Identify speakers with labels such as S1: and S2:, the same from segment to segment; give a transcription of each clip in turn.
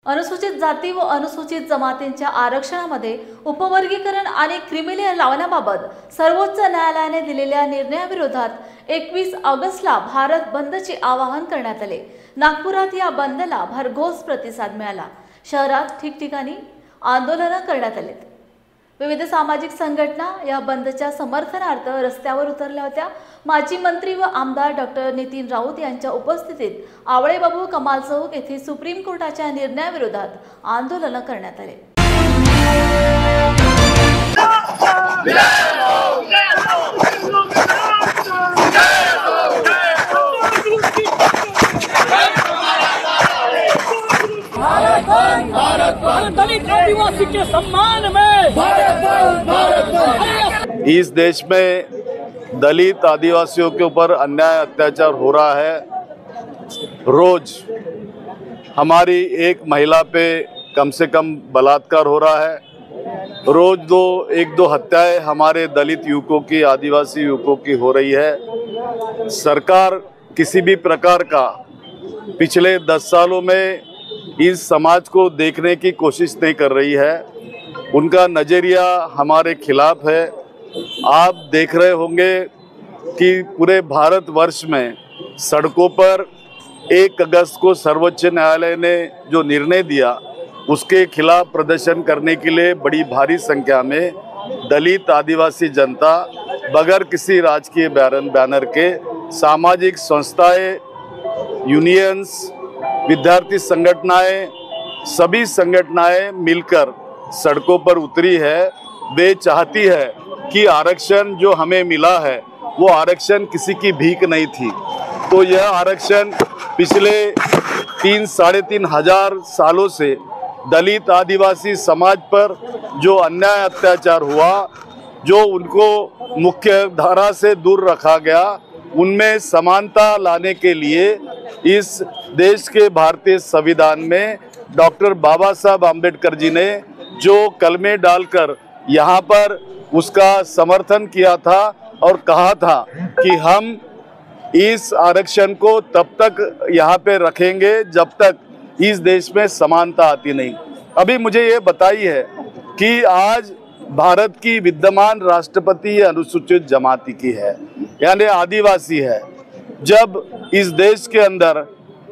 S1: अनुसूचित जाती व अनुसूचित जमातींच्या आरक्षणामध्ये उपवर्गीकरण आणि क्रिमिलेअर लावण्याबाबत सर्वोच्च न्यायालयाने दिलेल्या निर्णयाविरोधात 21 ऑगस्टला भारत बंदचे आवाहन करण्यात आले। नागपुरात या बंदला भरघोस प्रतिसाद मिळाला। शहरात ठिकठिकाणी आंदोलन करण्यात आले। विविध सामाजिक संघटना या बंदच्या समर्थनार्थ रस्त्यावर उतरल्या होत्या। माजी मंत्री व आमदार डॉक्टर नितीन राऊत यांच्या उपस्थितीत आवळेबाबू कमाल चौक येथे सुप्रीम कोर्टाच्या निर्णयाविरोधात आंदोलन करण्यात आले।
S2: दलित आदिवासी के सम्मान में
S3: इस देश में दलित आदिवासियों के ऊपर अन्याय अत्याचार हो रहा है। रोज हमारी एक महिला पे कम से कम बलात्कार हो रहा है। रोज एक दो हत्याएं हमारे दलित युवकों की, आदिवासी युवकों की हो रही है। सरकार किसी भी प्रकार का पिछले 10 सालों में इस समाज को देखने की कोशिश नहीं कर रही है। उनका नज़रिया हमारे खिलाफ है। आप देख रहे होंगे कि पूरे भारतवर्ष में सड़कों पर 1 अगस्त को सर्वोच्च न्यायालय ने जो निर्णय दिया उसके खिलाफ प्रदर्शन करने के लिए बड़ी भारी संख्या में दलित आदिवासी जनता बगैर किसी राजकीय बैनर के सामाजिक संस्थाएं, यूनियंस, विद्यार्थी संगठनाएं, सभी संगठनाएं मिलकर सड़कों पर उतरी है। वे चाहती है कि आरक्षण जो हमें मिला है वो आरक्षण किसी की भीख नहीं थी। तो यह आरक्षण पिछले 3-3.5 हजार सालों से दलित आदिवासी समाज पर जो अन्याय अत्याचार हुआ, जो उनको मुख्य धारा से दूर रखा गया, उनमें समानता लाने के लिए इस देश के भारतीय संविधान में डॉक्टर बाबा साहब आम्बेडकर जी ने जो कलमे डालकर यहाँ पर उसका समर्थन किया था और कहा था कि हम इस आरक्षण को तब तक यहाँ पे रखेंगे जब तक इस देश में समानता आती नहीं। अभी मुझे ये बताइए कि आज भारत की विद्यमान राष्ट्रपति अनुसूचित जमाती की है, यानी आदिवासी है। जब इस देश के अंदर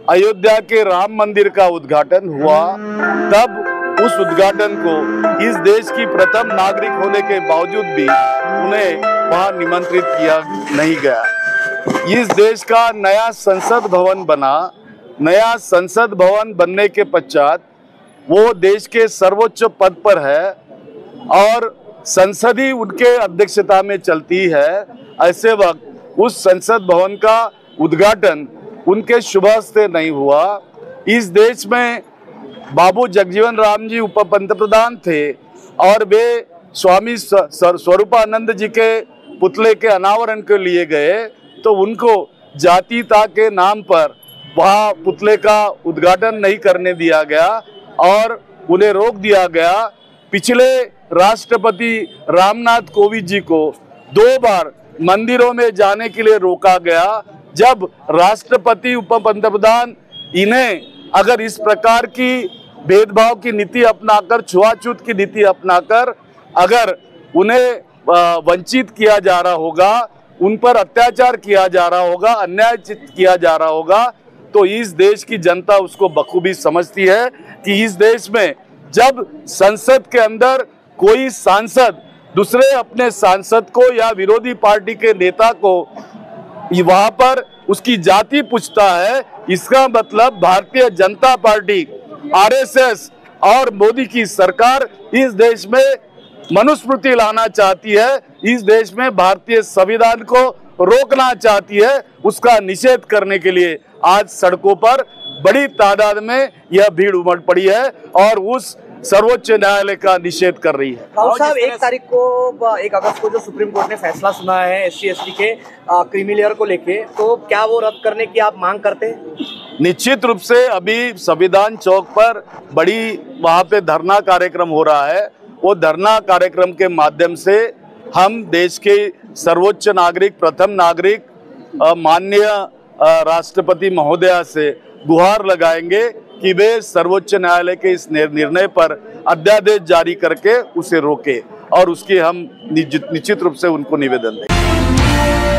S3: अयोध्या के राम मंदिर का उद्घाटन हुआ तब उस उद्घाटन को इस देश की प्रथम नागरिक होने के बावजूद भी उन्हें वहां निमंत्रित किया नहीं गया। इस देश का नया संसद भवन बना। नया संसद भवन बनने के पश्चात वो देश के सर्वोच्च पद पर है और संसद ही उनके अध्यक्षता में चलती है। ऐसे वक्त उस संसद भवन का उद्घाटन उनके शुभ हस्ते नहीं हुआ। इस देश में बाबू जगजीवन राम जी उप पंतप्रधान थे और वे स्वामी स्वरूपानंद जी के पुतले के अनावरण के लिए गए तो उनको जातीयता के नाम पर वहाँ पुतले का उद्घाटन नहीं करने दिया गया और उन्हें रोक दिया गया। पिछले राष्ट्रपति रामनाथ कोविंद जी को 2 बार मंदिरों में जाने के लिए रोका गया। जब राष्ट्रपति उप पंतप्रधान इन्हें अगर इस प्रकार की भेदभाव की नीति अपनाकर, छुआछूत की नीति अपनाकर अगर उन्हें वंचित किया जा रहा होगा, उन पर अत्याचार किया जा रहा होगा, अन्याय किया जा रहा होगा, तो इस देश की जनता उसको बखूबी समझती है कि इस देश में जब संसद के अंदर कोई सांसद दूसरे अपने सांसद को या विरोधी पार्टी के नेता को वहां पर उसकी जाति पूछता है, इसका मतलब भारतीय जनता पार्टी, आरएसएस और मोदी की सरकार इस देश में मनुस्मृति लाना चाहती है, इस देश में भारतीय संविधान को रोकना चाहती है। उसका निषेध करने के लिए आज सड़कों पर बड़ी तादाद में यह भीड़ उमड़ पड़ी है और उस सर्वोच्च न्यायालय का निषेध कर रही है।
S4: राहुल साहब, 1 अगस्त को जो सुप्रीम कोर्ट ने फैसला सुना है SC/ST के क्रीमी को लेके, तो क्या वो रद्द करने की आप मांग करते हैं?
S3: निश्चित रूप से अभी संविधान चौक पर बड़ी वहाँ पे धरना कार्यक्रम हो रहा है। वो धरना कार्यक्रम के माध्यम से हम देश के सर्वोच्च नागरिक, प्रथम नागरिक माननीय राष्ट्रपति महोदया से गुहार लगाएंगे कि वे सर्वोच्च न्यायालय के इस निर्णय पर अध्यादेश जारी करके उसे रोके और उसकी हम निश्चित रूप से उनको निवेदन देंगे।